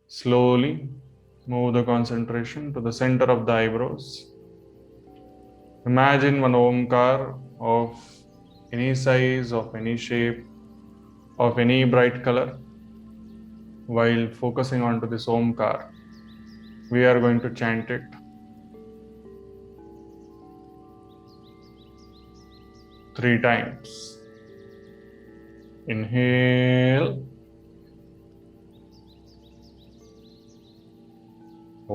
Slowly move the concentration to the center of the eyebrows. Imagine one Omkar of any size, of any shape, of any bright color. While focusing onto this Omkar, we are going to chant it 3 times. Inhale. Om.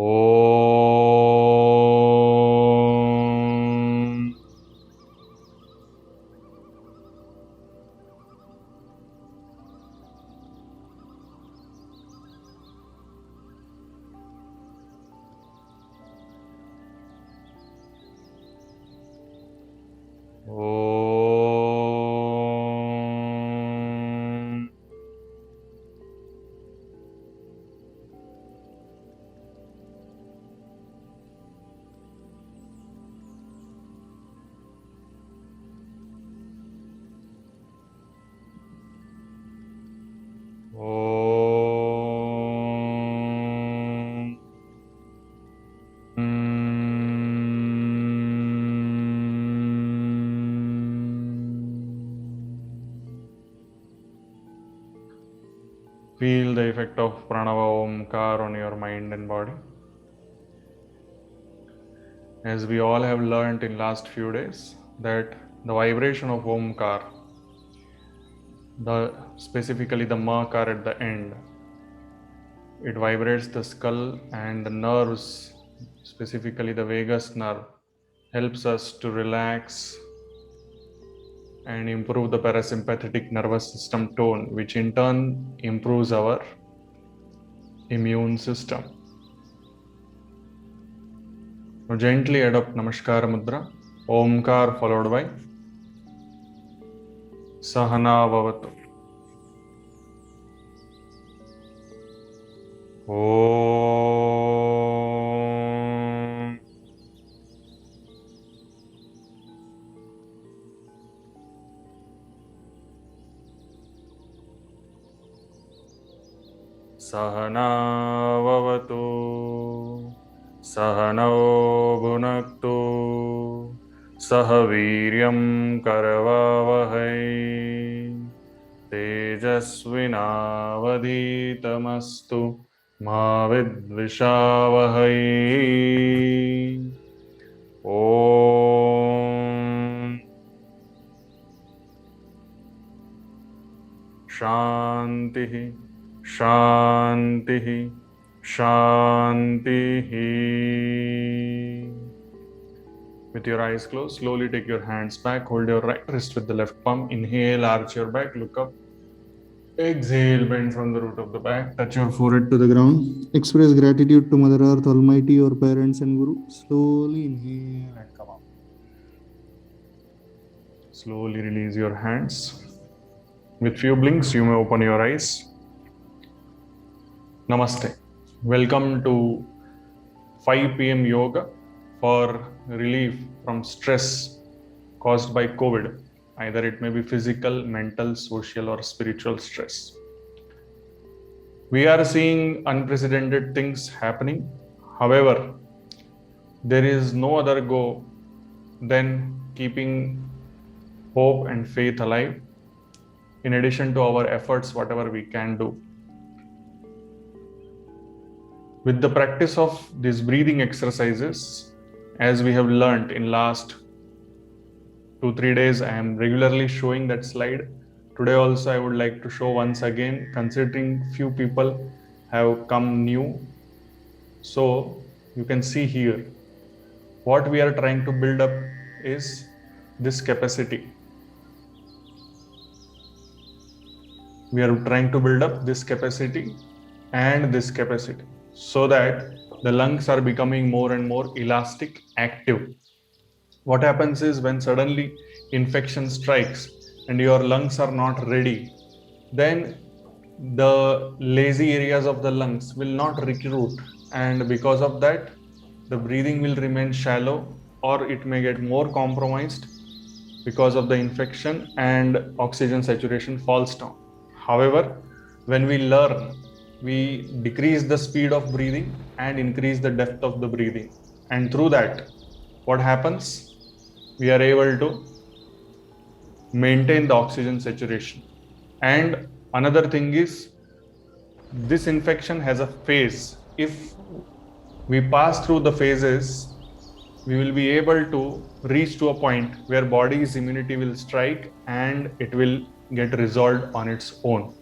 Om. Om. Feel the effect of Pranava Omkar on your mind and body. As we all have learnt in last few days that the vibration of Omkar, specifically the Makar at the end, it vibrates the skull and the nerves, specifically the vagus nerve, helps us to relax and improve the parasympathetic nervous system tone, which in turn improves our immune system. Now gently adopt Namaskar Mudra, Omkar followed by Sahana Bhavatu. Om. Sahana Bhavatu. Sahano Bhunaktu. Sahaviryam Karavavahai. Tejasvinavadhitamastu. Ma vidvishavahai. Om. Shantihi. Shantihi. Shantihi. With your eyes closed, slowly take your hands back. Hold your right wrist with the left palm. Inhale, arch your back, look up. Exhale, bend from the root of the back. Touch your forehead to the ground. Express gratitude to Mother Earth, Almighty, your parents and Guru. Slowly inhale and come up. Slowly release your hands. With few blinks, you may open your eyes. Namaste. Welcome to 5 p.m. yoga for relief from stress caused by COVID. Either it may be physical, mental, social, or spiritual stress. We are seeing unprecedented things happening. However, there is no other go than keeping hope and faith alive, in addition to our efforts, whatever we can do. With the practice of these breathing exercises, as we have learned in last 2-3 days, I am regularly showing that slide. Today also I would like to show once again, considering few people have come new. So you can see here, what we are trying to build up is this capacity. We are trying to build up this capacity and this capacity so that the lungs are becoming more and more elastic, active. What happens is when suddenly infection strikes and your lungs are not ready, then the lazy areas of the lungs will not recruit, and because of that, the breathing will remain shallow or it may get more compromised because of the infection and oxygen saturation falls down. However, when we learn we decrease the speed of breathing and increase the depth of the breathing. And through that, what happens? We are able to maintain the oxygen saturation. And another thing is, this infection has a phase. If we pass through the phases, we will be able to reach to a point where body's immunity will strike and it will get resolved on its own.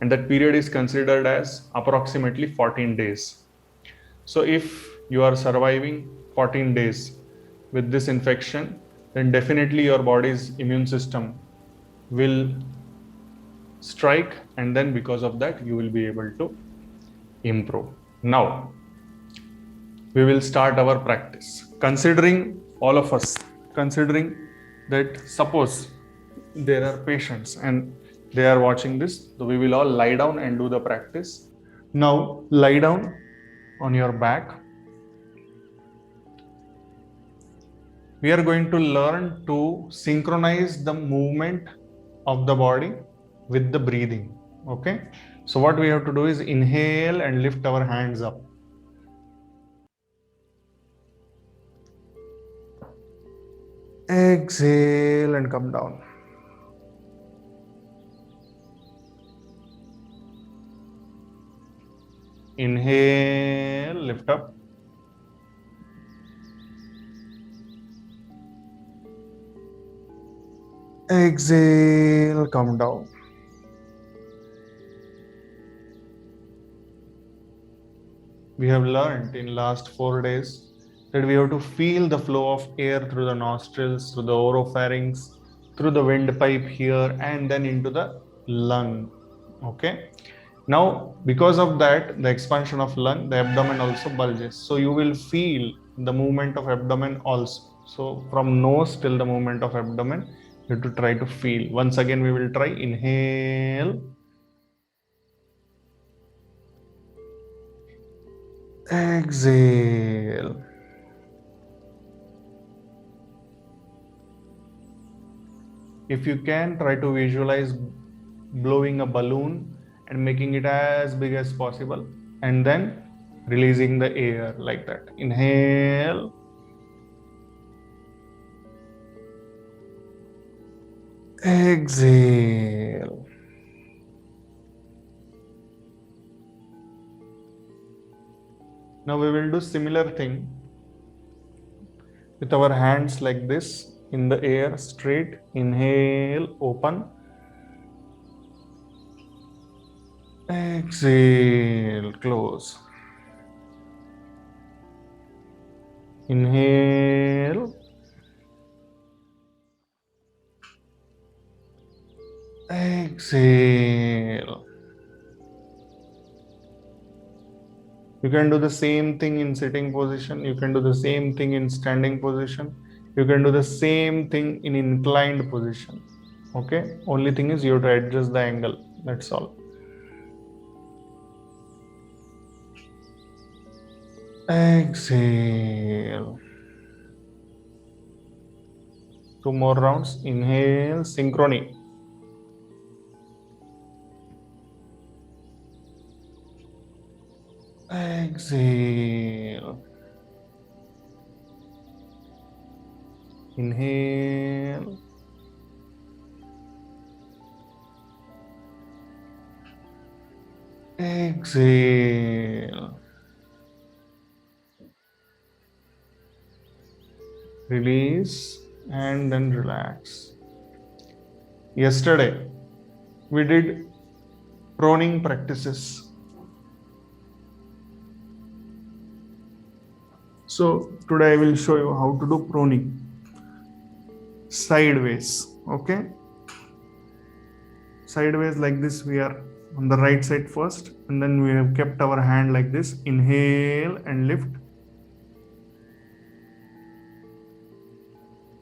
And that period is considered as approximately 14 days. So if you are surviving 14 days with this infection, then definitely your body's immune system will strike, and then because of that you will be able to improve. Now we will start our practice. Considering all of us, considering that suppose there are patients and they are watching this, so we will all lie down and do the practice. Now lie down on your back. We are going to learn to synchronize the movement of the body with the breathing. Okay, so what we have to do is inhale and lift our hands up. Exhale and come down. Inhale, lift up. Exhale, come down. We have learned in last 4 days that we have to feel the flow of air through the nostrils, through the oropharynx, through the windpipe here, and then into the lung. Okay. Now, because of that, the expansion of lung, the abdomen also bulges. So you will feel the movement of abdomen also. So from nose till the movement of abdomen, you have to try to feel. Once again, we will try. Inhale. Exhale. If you can, try to visualize blowing a balloon and making it as big as possible, and then releasing the air like that. Inhale. Exhale. Now we will do similar thing with our hands like this in the air straight. Inhale, open. Exhale, close. Inhale. Exhale. You can do the same thing in sitting position. You can do the same thing in standing position. You can do the same thing in inclined position. Okay. Only thing is you have to adjust the angle. That's all. Exhale. 2 more rounds. Inhale, synchrony. Exhale. Inhale. Exhale. Release and then relax. Yesterday, we did proning practices. So today I will show you how to do proning. Sideways, okay? Sideways like this, we are on the right side first, and then we have kept our hand like this. Inhale and lift.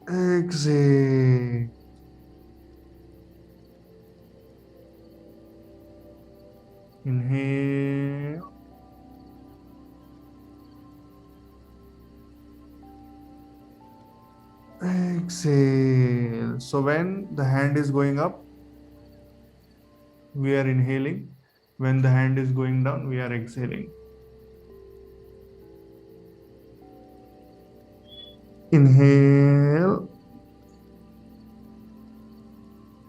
Exhale. Inhale. Exhale. So when the hand is going up, we are inhaling. When the hand is going down, we are exhaling. Inhale.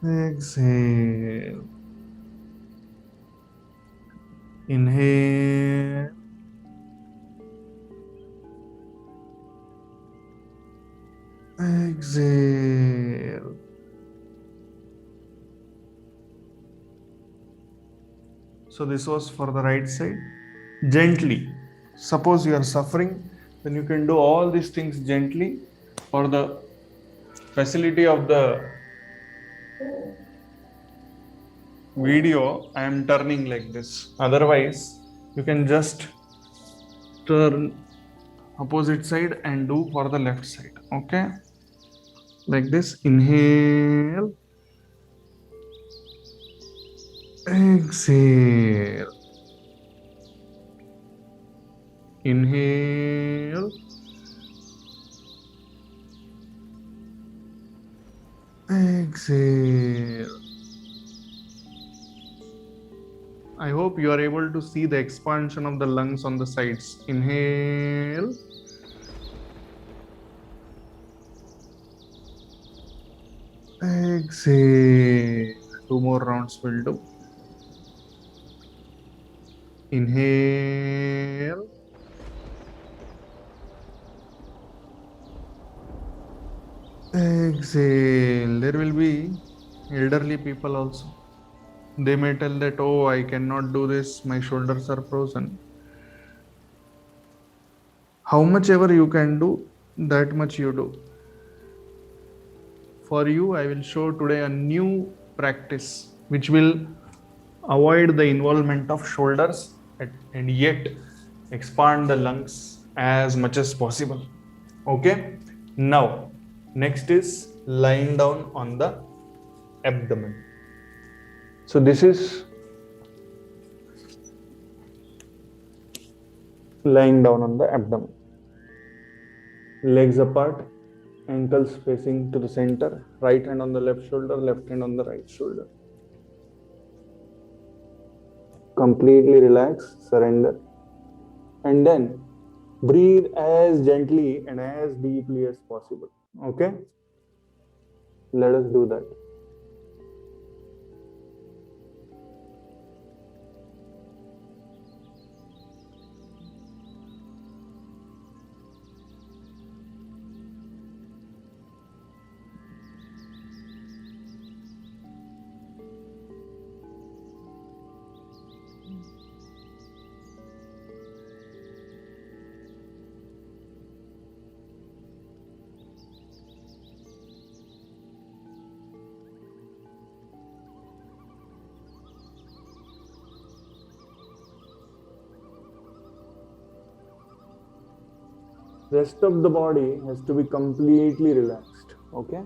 Exhale. Inhale. Exhale. So this was for the right side. Gently. Suppose you are suffering, then you can do all these things gently. For the facility of the video, I am turning like this. Otherwise, you can just turn opposite side and do for the left side. Okay, like this. Inhale, exhale, inhale, exhale. I hope you are able to see the expansion of the lungs on the sides. Inhale, exhale. 2 more rounds will do. Inhale, exhale. There will be elderly people also. They may tell that, oh, I cannot do this, my shoulders are frozen. How much ever you can do, that much you do. For you, I will show today a new practice which will avoid the involvement of shoulders and yet expand the lungs as much as possible. Okay, now next is lying down on the abdomen. So this is lying down on the abdomen. Legs apart, ankles facing to the center, right hand on the left shoulder, left hand on the right shoulder. Completely relax, surrender, and then breathe as gently and as deeply as possible. Okay? Let us do that. Rest of the body has to be completely relaxed. Okay?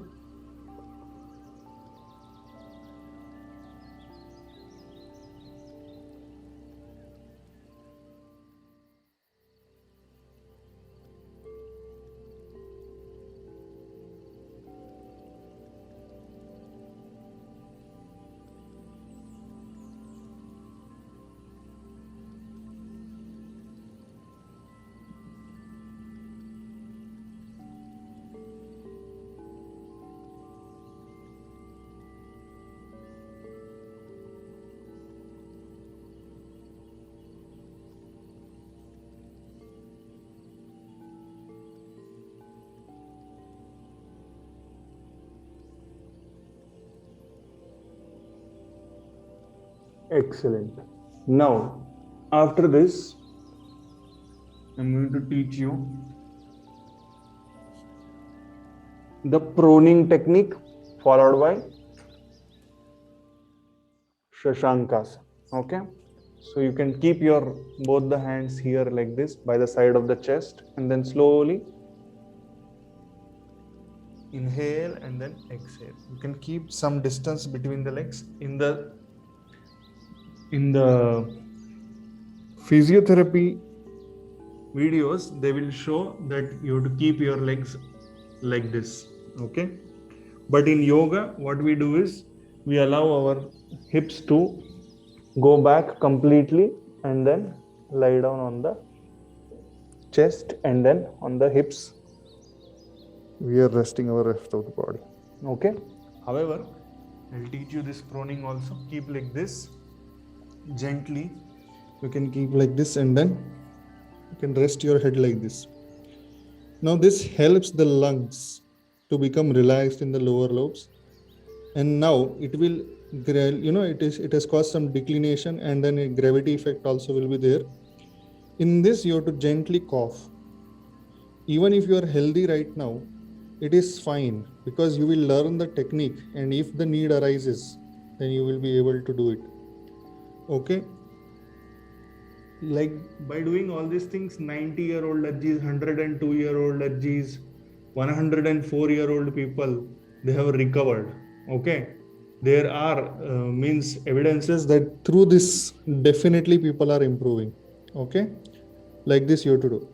Excellent. Now, after this, I'm going to teach you the proning technique followed by Shashankasana. Okay? So you can keep your both the hands here like this by the side of the chest and then slowly inhale and then exhale. You can keep some distance between the legs. In the physiotherapy videos, they will show that you have to keep your legs like this. Okay? But in yoga, what we do is we allow our hips to Go back completely and then lie down on the chest and then on the hips. We are resting our rest of the body. Okay. However, I'll teach you this proning also. Keep like this gently. You can keep like this and then you can rest your head like this. Now this helps the lungs to become relaxed in the lower lobes, and now it will it has caused some declination, and then a gravity effect also will be there. In this you have to gently cough. Even if you are healthy right now, it is fine because you will learn the technique, and if the need arises, then you will be able to do it. Okay. Like by doing all these things, 90-year-old Ajis, 102-year-old Ajis, 104-year-old people, they have recovered. Okay. There are means evidences that through this definitely people are improving. Okay. Like this you have to do.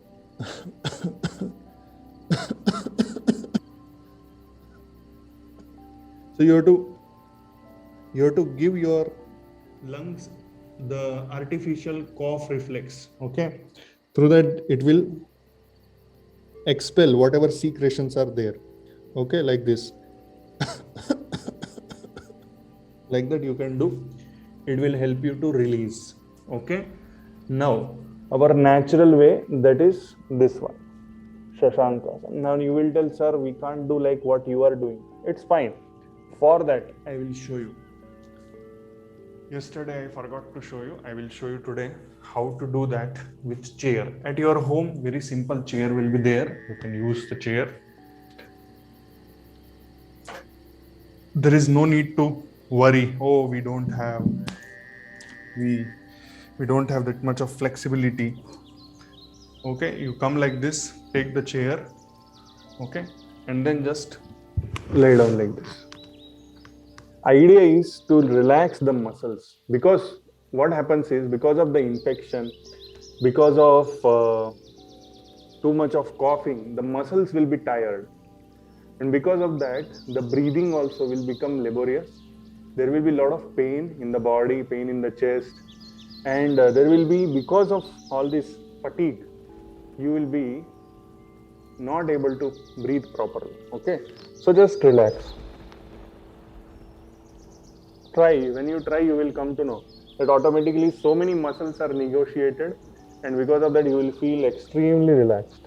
So you have to give your lungs the artificial cough reflex. Okay. Through that it will expel whatever secretions are there. Okay, like this. Like that you can do. It will help you to release. Okay. Now our natural way, that is this one, Shashankasana. Now you will tell, sir, we can't do like what you are doing. It's fine. For that I will show you. Yesterday I forgot to show you. I will show you today how to do that with chair. At your home, very simple chair will be there. You can use the chair. There is no need to worry. Oh, we don't have that much of flexibility. Okay, you come like this, take the chair, okay, and then just lay down like this. Idea is to relax the muscles, because what happens is, because of the infection, because of too much of coughing, the muscles will be tired, and because of that the breathing also will become laborious. There will be a lot of pain in the body, pain in the chest, and there will be, because of all this fatigue, you will be not able to breathe properly. Okay, so just relax. Try. When you try, you will come to know that automatically so many muscles are negotiated, and because of that you will feel extremely relaxed.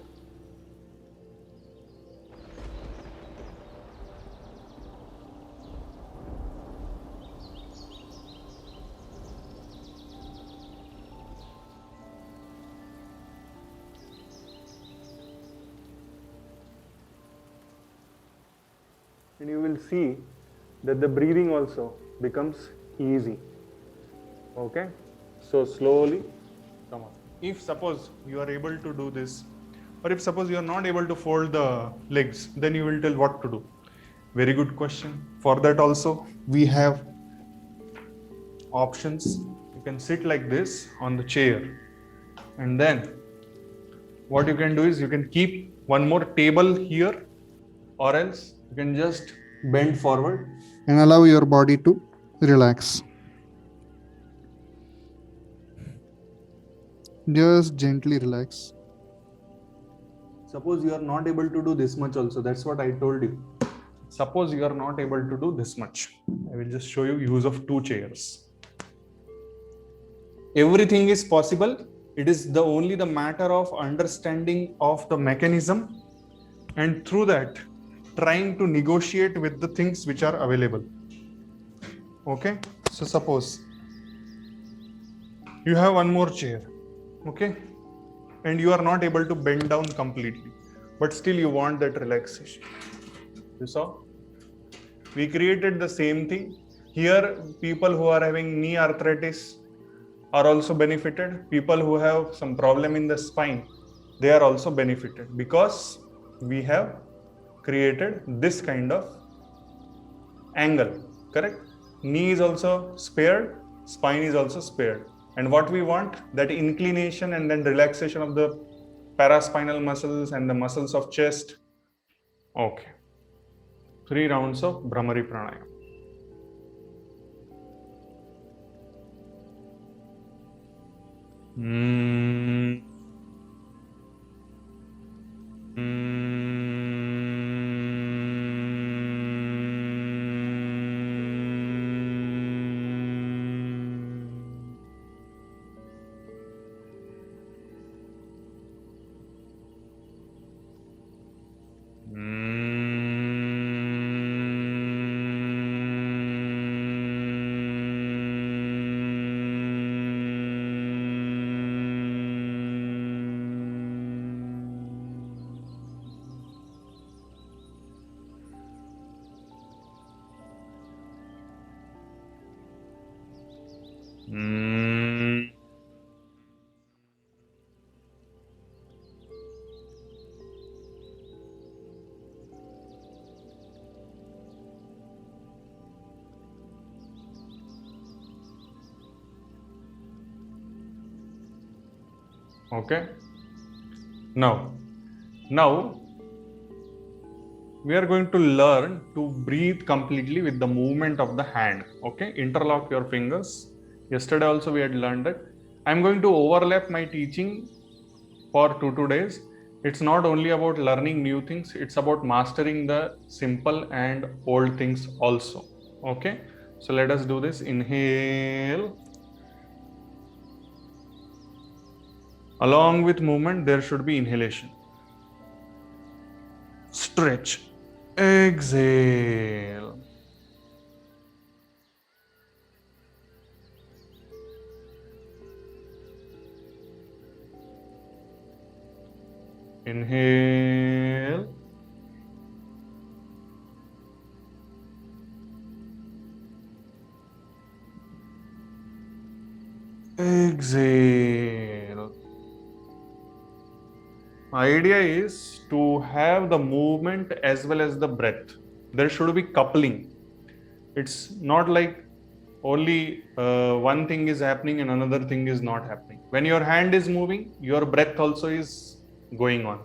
And you will see that the breathing also becomes easy. Okay, so slowly come on. If suppose you are able to do this, or if suppose you are not able to fold the legs, then you will tell what to do. Very good question. For that also we have options. You can sit like this on the chair, and then what you can do is you can keep one more table here, or else you can just bend forward and allow your body to relax. Just gently relax. Suppose you are not able to do this much also. That's what I told you. Suppose you are not able to do this much. I will just show you use of two chairs. Everything is possible. It is only the matter of understanding of the mechanism, and through that trying to negotiate with the things which are available. Okay, so suppose you have one more chair, okay, and you are not able to bend down completely, but still you want that relaxation. You saw, we created the same thing here. People who are having knee arthritis are also benefited. People who have some problem in the spine, they are also benefited, because we have created this kind of angle. Correct? Knee is also spared, spine is also spared, and what we want, that inclination and then relaxation of the paraspinal muscles and the muscles of chest. Okay, 3 rounds of Bhramari Pranayama. Mm. Mm. Okay. Now we are going to learn to breathe completely with the movement of the hand. Okay, interlock your fingers. Yesterday also we had learned it. I'm going to overlap my teaching for 2 days. It's not only about learning new things, it's about mastering the simple and old things also. Okay, so let us do this. Inhale. Along with movement, there should be inhalation. Stretch. Exhale. Inhale. Exhale. Idea is to have the movement as well as the breath. There should be coupling. It's not like only one thing is happening and another thing is not happening. When your hand is moving, your breath also is going on.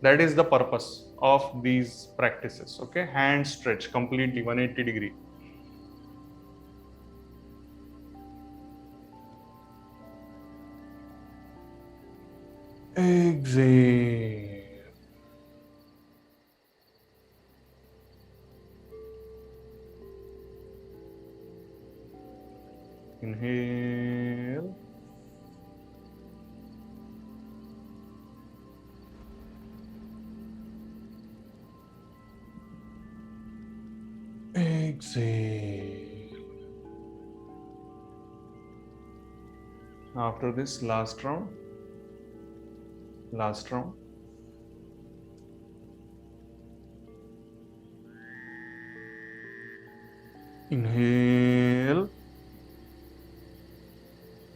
That is the purpose of these practices. Okay, hand stretch completely 180-degree. Exhale. Inhale. Exhale. After this, last round. Last round. Inhale.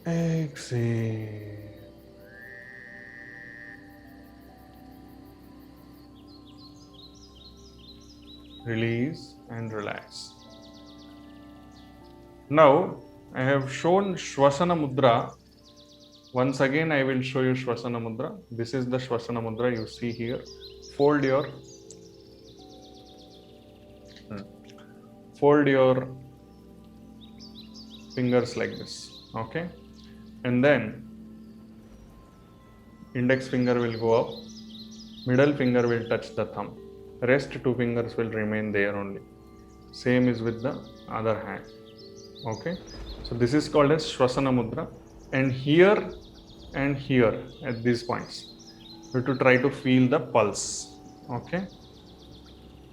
Exhale. Release and relax. Now, I have shown Shvasana Mudra. Once again, I will show you Shvasana Mudra. This is the Shvasana Mudra you see here. Fold your fingers like this. Okay, and then index finger will go up, middle finger will touch the thumb. Rest two fingers will remain there only. Same is with the other hand. Okay, so this is called as Shvasana Mudra. And here at these points, you have to try to feel the pulse. Okay,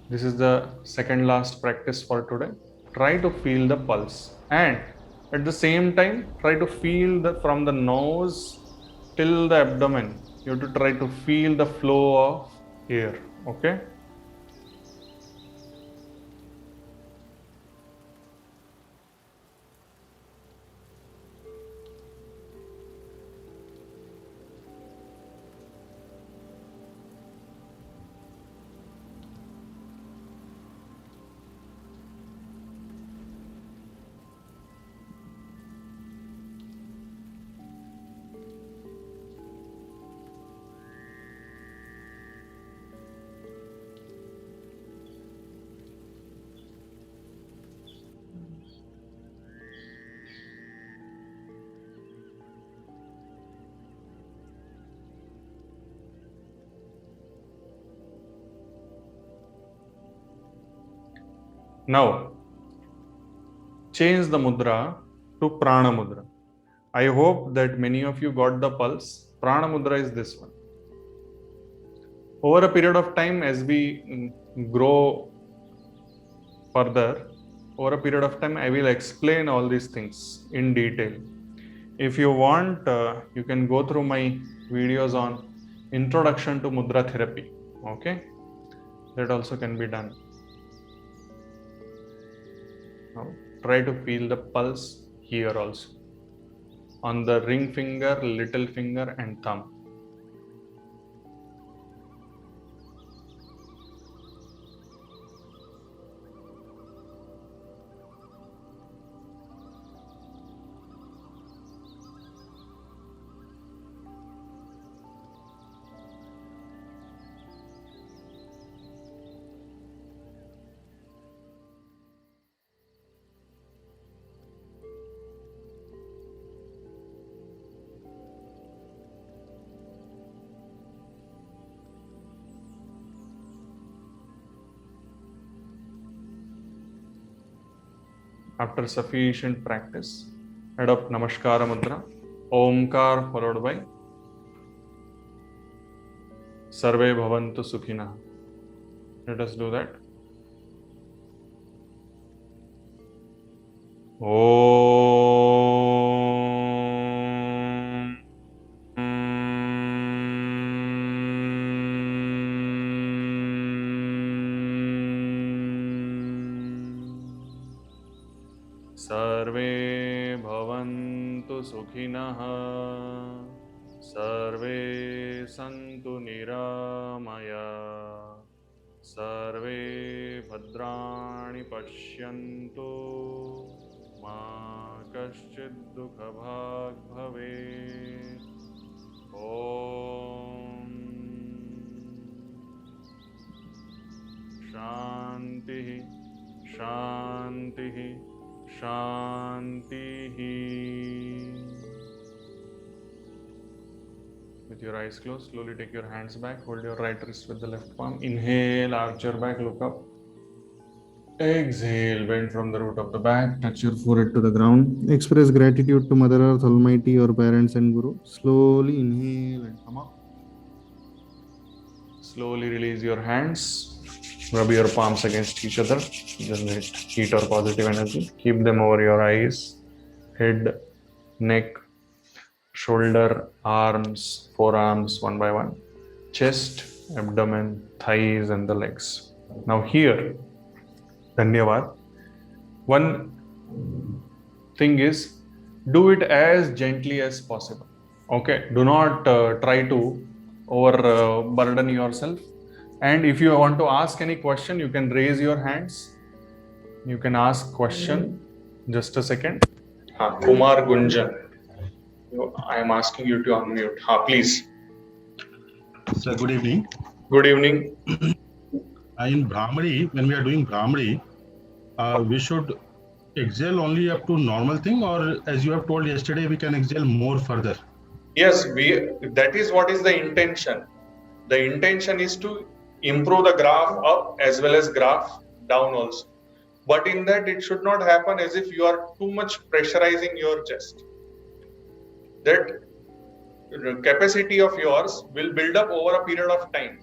this is the second last practice for today. Try to feel the pulse, and at the same time try to feel the from the nose till the abdomen. You have to try to feel the flow of air. Okay. Now change the mudra to prana mudra. I hope that many of you got the pulse. Prana mudra is this one. Over a period of time, as we grow further, over a period of time, I will explain all these things in detail. If you want, you can go through my videos on introduction to mudra therapy. Okay, that also can be done. Now try to feel the pulse here also, on the ring finger, little finger and thumb. After sufficient practice, adopt Namaskara Mudra, Omkar followed by Sarve Bhavantu Sukhina. Let us do that. Om. सर्वे भवन्तु सुखिनः, सर्वे सन्तु निरामयाः, सर्वे भद्राणि पश्यन्तु, मा कश्चित् दुःखभाग् भवेत्। ॐ शान्तिः शान्तिः Shanti. With your eyes closed, slowly take your hands back. Hold your right wrist with the left palm. Inhale, arch your back, look up. Exhale, bend from the root of the back. Touch your forehead to the ground. Express gratitude to Mother Earth, Almighty, your parents and Guru. Slowly inhale and come up. Slowly release your hands. Rub your palms against each other. Generate heat or positive energy. Keep them over your eyes, head, neck, shoulder, arms, forearms, one by one, chest, abdomen, thighs, and the legs. Now here, Dhanyavad. One thing is, do it as gently as possible. Okay, do not try to overburden yourself. And if you want to ask any question, you can raise your hands. You can ask question. Just a second. Kumar Gunjan. I am asking you to unmute. Please. Sir, good evening. Good evening. In Brahmari, when we are doing Brahmari, we should exhale only up to normal thing, or as you have told yesterday, we can exhale more further. Yes, that is what is the intention. The intention is to improve the graph up as well as graph down also. But in that, it should not happen as if you are too much pressurizing your chest. That capacity of yours will build up over a period of time.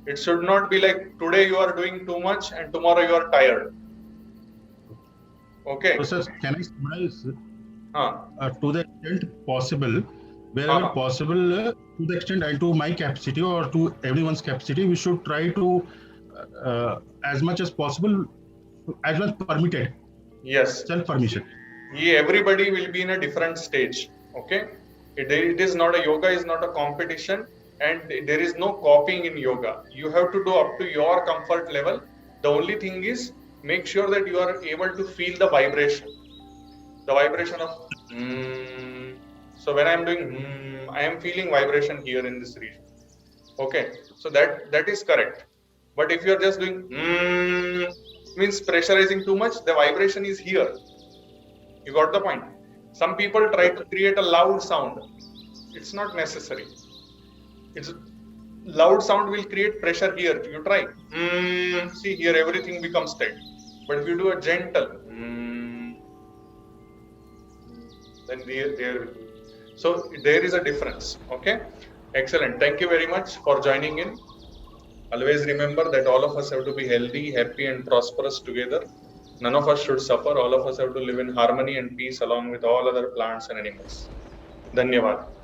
It should not be like today you are doing too much and tomorrow you are tired. Okay. So, sir, can I summarize to the extent possible, wherever possible, to the extent and to my capacity or to everyone's capacity, we should try to, as much as possible, as much permitted. Yes. Self-permission. Everybody will be in a different stage. Okay. It is not a yoga, is not a competition, and there is no copying in yoga. You have to do up to your comfort level. The only thing is, make sure that you are able to feel the vibration. The vibration of So when I am doing I am feeling vibration here in this region. Okay, so that is correct. But if you are just doing means pressurizing too much, the vibration is here. You got the point? Some people try to create a loud sound. It's not necessary. It's loud sound will create pressure here. You try. See here, everything becomes steady. But if you do a gentle, then there will be. So there is a difference. Okay, excellent. Thank you very much for joining in. Always remember that all of us have to be healthy, happy, and prosperous together. None of us should suffer. All of us have to live in harmony and peace along with all other plants and animals. Dhanyavad.